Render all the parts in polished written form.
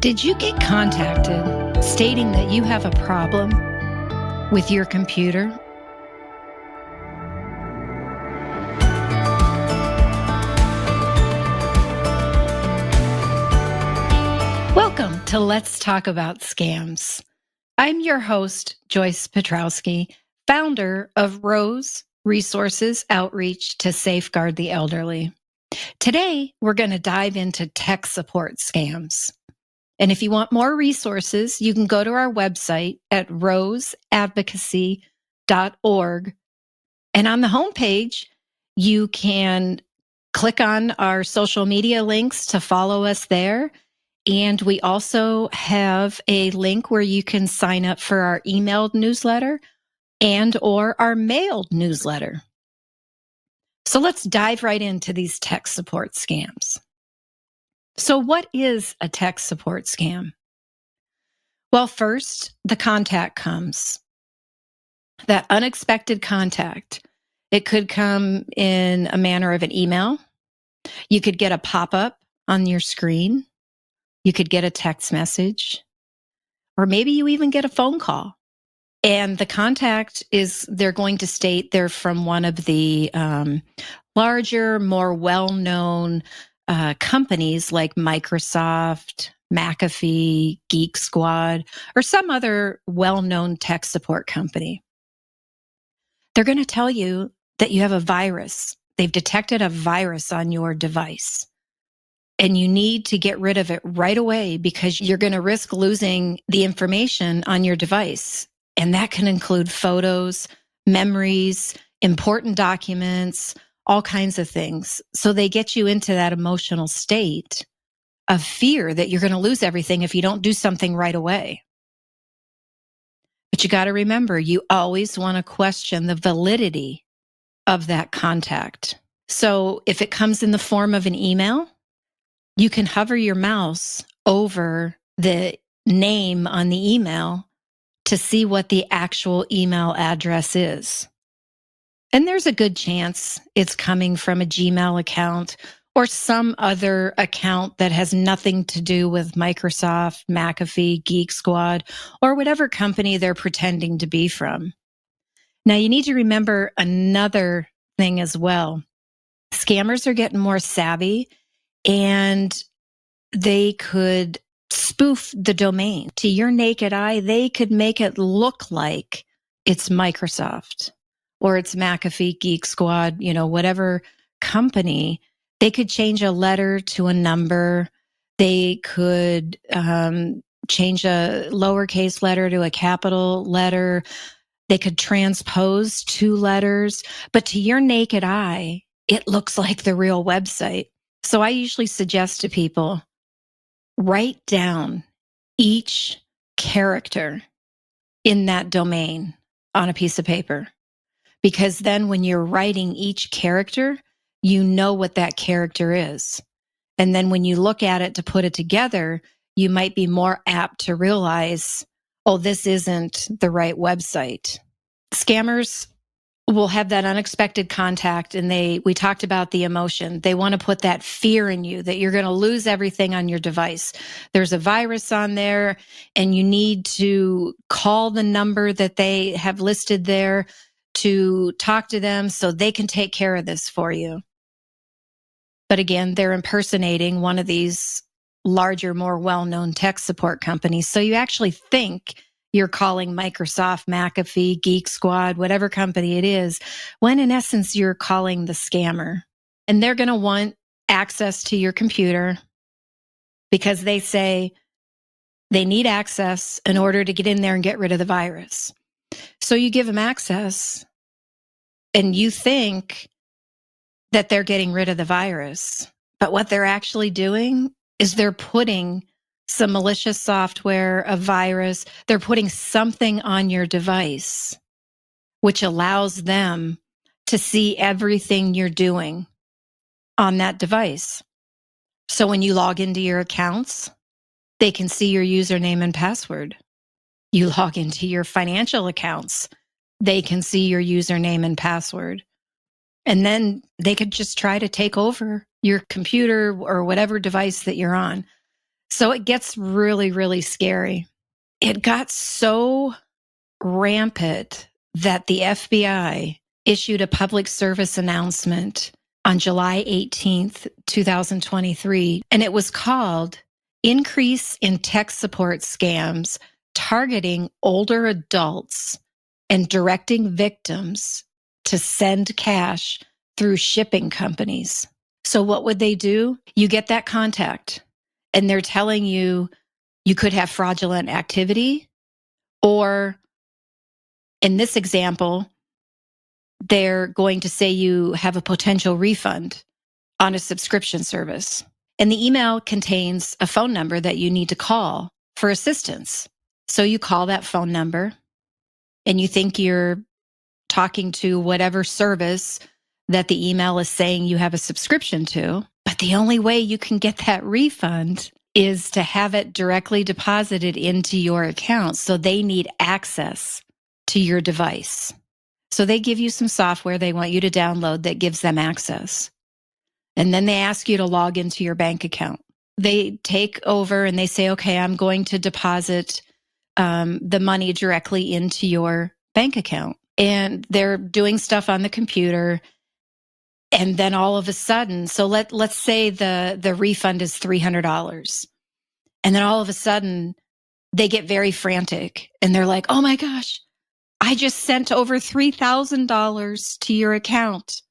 Did you get contacted stating that you have a problem with your computer? Welcome to Let's Talk About Scams. I'm your host, Joyce Petrowski, founder of R.O.S.E Resources Outreach to Safeguard the Elderly. Today, we're going to dive into tech support scams. And if you want more resources, you can go to our website at roseadvocacy.org. And on the homepage, you can click on our social media links to follow us there. And we also have a link where you can sign up for our emailed newsletter and or our mailed newsletter. So let's dive right into these tech support scams. So what is a tech support scam? Well, first, the contact comes. That unexpected contact. It could come in a manner of an email. You could get a pop-up on your screen. You could get a text message. Or maybe you even get a phone call. And the contact they're going to state they're from one of the larger, more well-known companies like Microsoft, McAfee, Geek Squad, or some other well-known tech support company. They're going to tell you that you have a virus. They've detected a virus on your device, and you need to get rid of it right away because you're going to risk losing the information on your device. And that can include photos, memories, important documents, all kinds of things. So they get you into that emotional state of fear that you're going to lose everything if you don't do something right away. But you got to remember, you always want to question the validity of that contact. So if it comes in the form of an email, you can hover your mouse over the name on the email to see what the actual email address is. And there's a good chance it's coming from a Gmail account or some other account that has nothing to do with Microsoft, McAfee, Geek Squad, or whatever company they're pretending to be from. Now, you need to remember another thing as well. Scammers are getting more savvy, and they could spoof the domain. To your naked eye, they could make it look like it's Microsoft or it's McAfee, Geek Squad, whatever company. They could change a letter to a number. They could change a lowercase letter to a capital letter. They could transpose two letters. But to your naked eye, it looks like the real website. So I usually suggest to people, write down each character in that domain on a piece of paper. Because then when you're writing each character, you know what that character is. And then when you look at it to put it together, you might be more apt to realize, oh, this isn't the right website. Scammers will have that unexpected contact, and we talked about the emotion. They want to put that fear in you that you're going to lose everything on your device. There's a virus on there, and you need to call the number that they have listed there to talk to them so they can take care of this for you. But again, they're impersonating one of these larger, more well-known tech support companies. So you actually think you're calling Microsoft, McAfee, Geek Squad, whatever company it is, when in essence, you're calling the scammer. And they're going to want access to your computer because they say they need access in order to get in there and get rid of the virus. So you give them access and you think that they're getting rid of the virus. But what they're actually doing is they're putting some malicious software, a virus, they're putting something on your device, which allows them to see everything you're doing on that device. So when you log into your accounts, they can see your username and password. You log into your financial accounts, they can see your username and password. And then they could just try to take over your computer or whatever device that you're on. So it gets really, really scary. It got so rampant that the FBI issued a public service announcement on July 18th, 2023, and it was called Increase in Tech Support Scams Targeting Older Adults and Directing Victims to Send Cash Through Shipping Companies. So what would they do? You get that contact and they're telling you you could have fraudulent activity, or in this example, they're going to say you have a potential refund on a subscription service. And the email contains a phone number that you need to call for assistance. So you call that phone number and you think you're talking to whatever service that the email is saying you have a subscription to. But the only way you can get that refund is to have it directly deposited into your account. So they need access to your device. So they give you some software they want you to download that gives them access. And then they ask you to log into your bank account. They take over and they say, okay, I'm going to deposit the money directly into your bank account. And they're doing stuff on the computer. And then all of a sudden, so let's say the refund is $300. And then all of a sudden, they get very frantic. And they're like, oh my gosh, I just sent over $3,000 to your account.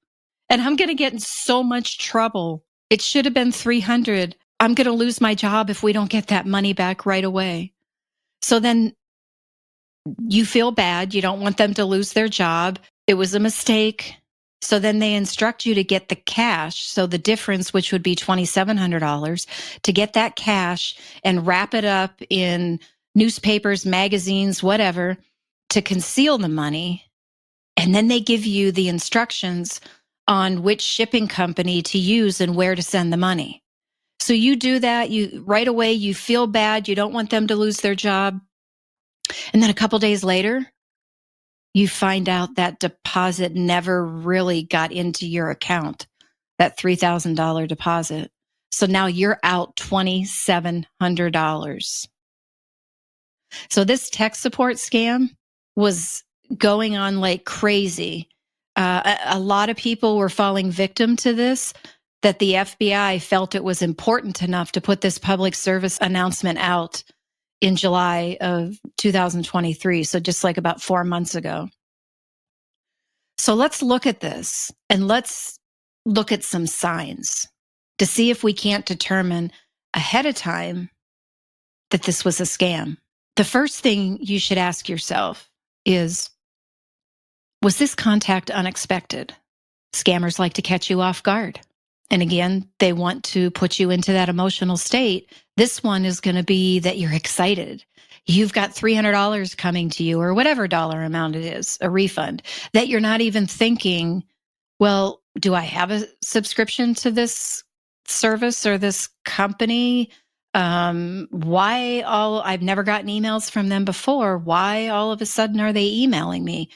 And I'm going to get in so much trouble. It should have been $300. I'm going to lose my job if we don't get that money back right away. So then you feel bad. You don't want them to lose their job. It was a mistake. So then they instruct you to get the cash. So the difference, which would be $2,700, to get that cash and wrap it up in newspapers, magazines, whatever, to conceal the money. And then they give you the instructions on which shipping company to use and where to send the money. So you do that, you right away, you feel bad, you don't want them to lose their job. And then a couple days later, you find out that deposit never really got into your account, that $3,000 deposit. So now you're out $2,700. So this tech support scam was going on like crazy. A lot of people were falling victim to this, that the FBI felt it was important enough to put this public service announcement out in July of 2023. So just like about 4 months ago. So let's look at this and let's look at some signs to see if we can't determine ahead of time that this was a scam. The first thing you should ask yourself is, was this contact unexpected? Scammers like to catch you off guard. And again, they want to put you into that emotional state. This one is going to be that you're excited. You've got $300 coming to you, or whatever dollar amount it is, a refund, that you're not even thinking, well, do I have a subscription to this service or this company? I've never gotten emails from them before. Why all of a sudden are they emailing me?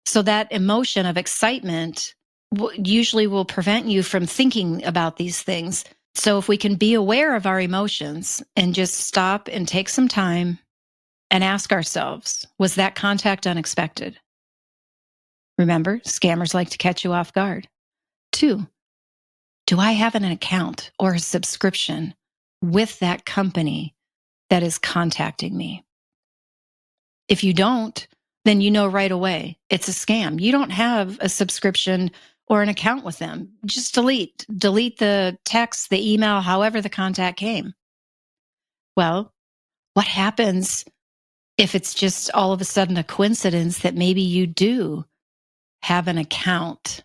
So that emotion of excitement usually will prevent you from thinking about these things. So if we can be aware of our emotions and just stop and take some time and ask ourselves, was that contact unexpected? Remember, scammers like to catch you off guard. 2, do I have an account or a subscription with that company that is contacting me? If you don't, then you know right away it's a scam. You don't have a subscription or an account with them. Just delete the text, the email, however the contact came. Well, what happens if it's just all of a sudden a coincidence that maybe you do have an account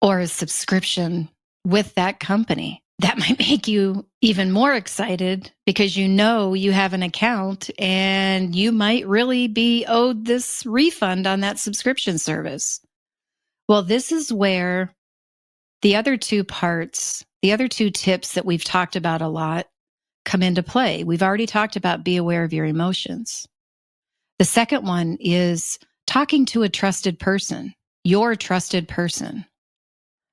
or a subscription with that company? That might make you even more excited because you know you have an account and you might really be owed this refund on that subscription service. Well, this is where the other 2 parts, the other 2 tips that we've talked about a lot come into play. We've already talked about be aware of your emotions. The second one is talking to a trusted person, your trusted person,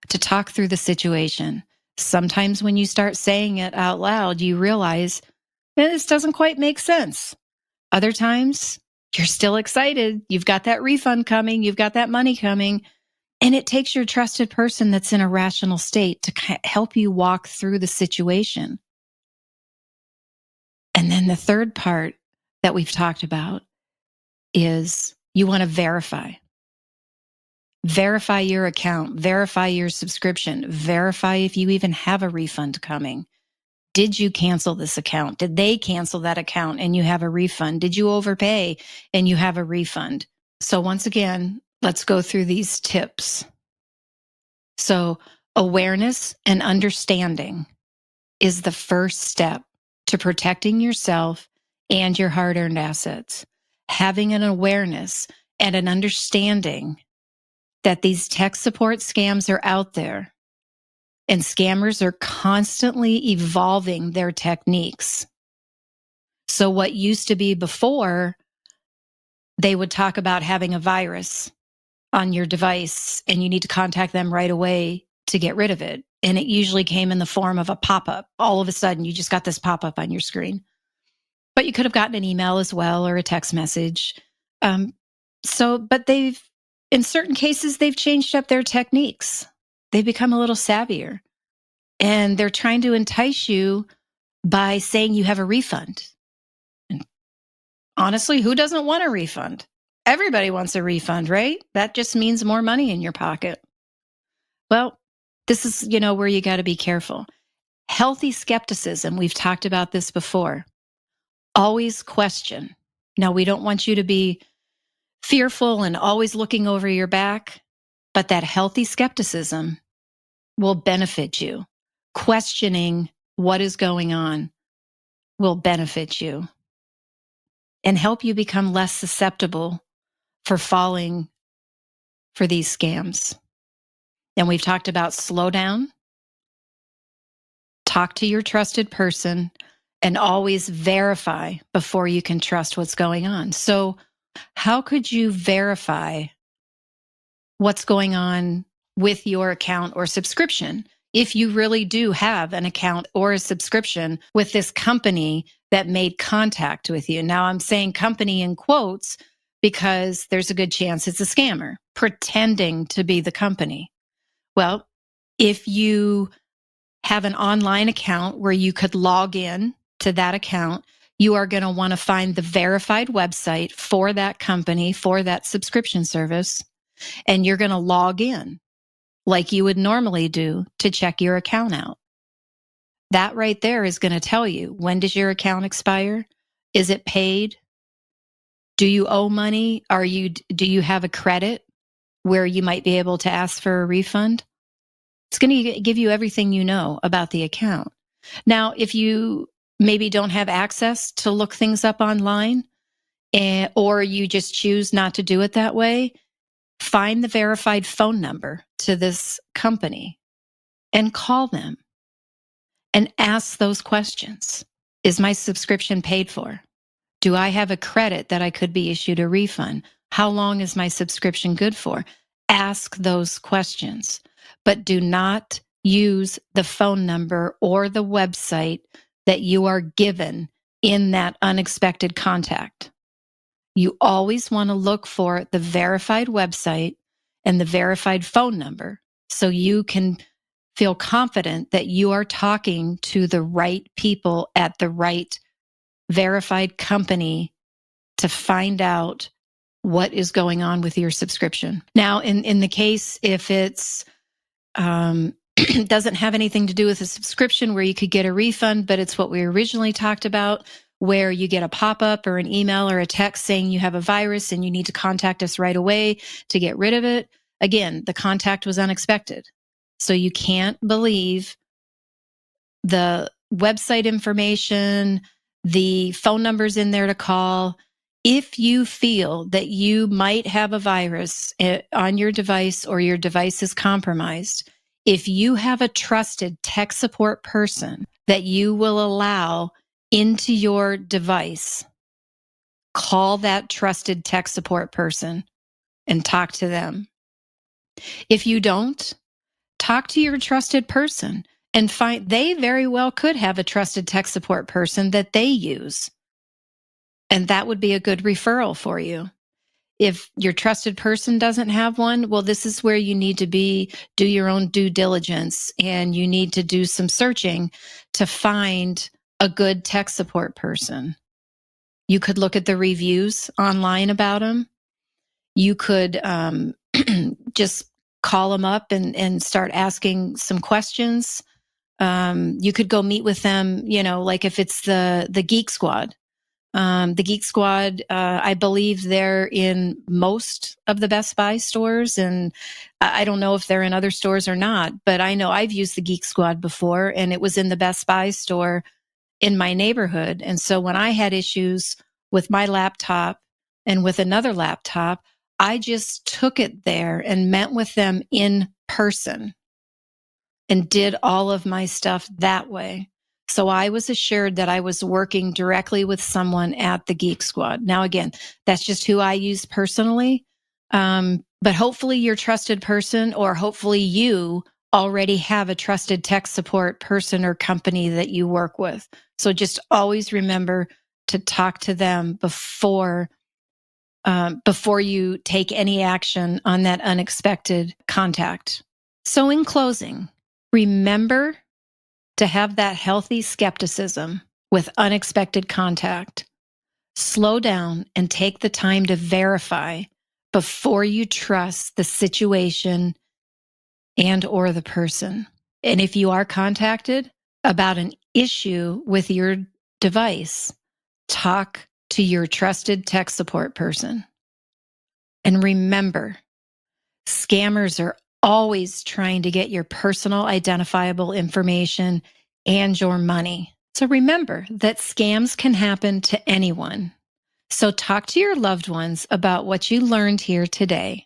to talk through the situation. Sometimes when you start saying it out loud, you realize this doesn't quite make sense. Other times, you're still excited. You've got that refund coming. You've got that money coming. And it takes your trusted person that's in a rational state to help you walk through the situation. And then the third part that we've talked about is you want to verify. Verify your account, verify your subscription, verify if you even have a refund coming. Did you cancel this account? Did they cancel that account and you have a refund? Did you overpay and you have a refund? So once again, let's go through these tips. So awareness and understanding is the first step to protecting yourself and your hard-earned assets. Having an awareness and an understanding that these tech support scams are out there and scammers are constantly evolving their techniques. So what used to be before, they would talk about having a virus on your device and you need to contact them right away to get rid of it. And it usually came in the form of a pop-up. All of a sudden, you just got this pop-up on your screen. But you could have gotten an email as well or a text message. But in certain cases, they've changed up their techniques. They've become a little savvier. And they're trying to entice you by saying you have a refund. And honestly, who doesn't want a refund? Everybody wants a refund, right? That just means more money in your pocket. Well, this is, where you got to be careful. Healthy skepticism, we've talked about this before. Always question. Now, we don't want you to be fearful and always looking over your back, but that healthy skepticism will benefit you. Questioning what is going on will benefit you and help you become less susceptible for falling for these scams. And we've talked about slow down, talk to your trusted person, and always verify before you can trust what's going on. So how could you verify what's going on with your account or subscription if you really do have an account or a subscription with this company that made contact with you? Now, I'm saying company in quotes because there's a good chance it's a scammer pretending to be the company. Well, if you have an online account where you could log in to that account, you are going to want to find the verified website for that company, for that subscription service, and you're going to log in like you would normally do to check your account out. That right there is going to tell you, when does your account expire? Is it paid? Do you owe money? Do you have a credit where you might be able to ask for a refund? It's going to give you everything you know about the account. Now, if you maybe don't have access to look things up online, or you just choose not to do it that way, find the verified phone number to this company and call them and ask those questions. Is my subscription paid for? Do I have a credit that I could be issued a refund? How long is my subscription good for? Ask those questions, but do not use the phone number or the website that you are given in that unexpected contact. You always want to look for the verified website and the verified phone number so you can feel confident that you are talking to the right people at the right verified company to find out what is going on with your subscription. Now, in the case, if it's doesn't have anything to do with a subscription where you could get a refund, but it's what we originally talked about, where you get a pop-up or an email or a text saying you have a virus and you need to contact us right away to get rid of it. Again, the contact was unexpected. So you can't believe the website information, the phone numbers in there to call. If you feel that you might have a virus on your device or your device is compromised, if you have a trusted tech support person that you will allow into your device, call that trusted tech support person and talk to them. If you don't, talk to your trusted person and find they very well could have a trusted tech support person that they use. And that would be a good referral for you. If your trusted person doesn't have one, well, this is where you need to do your own due diligence, and you need to do some searching to find a good tech support person. You could look at the reviews online about them. You could just call them up and start asking some questions. You could go meet with them, like if it's the Geek Squad. The Geek Squad, I believe they're in most of the Best Buy stores, and I don't know if they're in other stores or not, but I know I've used the Geek Squad before, and it was in the Best Buy store in my neighborhood. And so when I had issues with my laptop and with another laptop, I just took it there and met with them in person and did all of my stuff that way. So I was assured that I was working directly with someone at the Geek Squad. Now, again, that's just who I use personally. But hopefully your trusted person, or hopefully you already have a trusted tech support person or company that you work with. So just always remember to talk to them before you take any action on that unexpected contact. So in closing, remember to have that healthy skepticism with unexpected contact. Slow down and take the time to verify before you trust the situation and or the person. And if you are contacted about an issue with your device, talk to your trusted tech support person. And remember, scammers are always trying to get your personal identifiable information and your money. So remember that scams can happen to anyone. So talk to your loved ones about what you learned here today.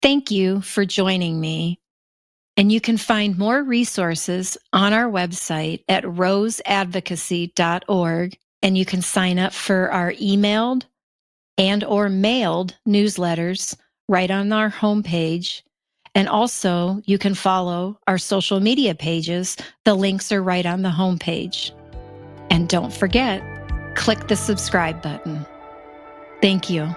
Thank you for joining me. And you can find more resources on our website at roseadvocacy.org. And you can sign up for our emailed and or mailed newsletters right on our homepage. And also, you can follow our social media pages. The links are right on the homepage. And don't forget, click the subscribe button. Thank you.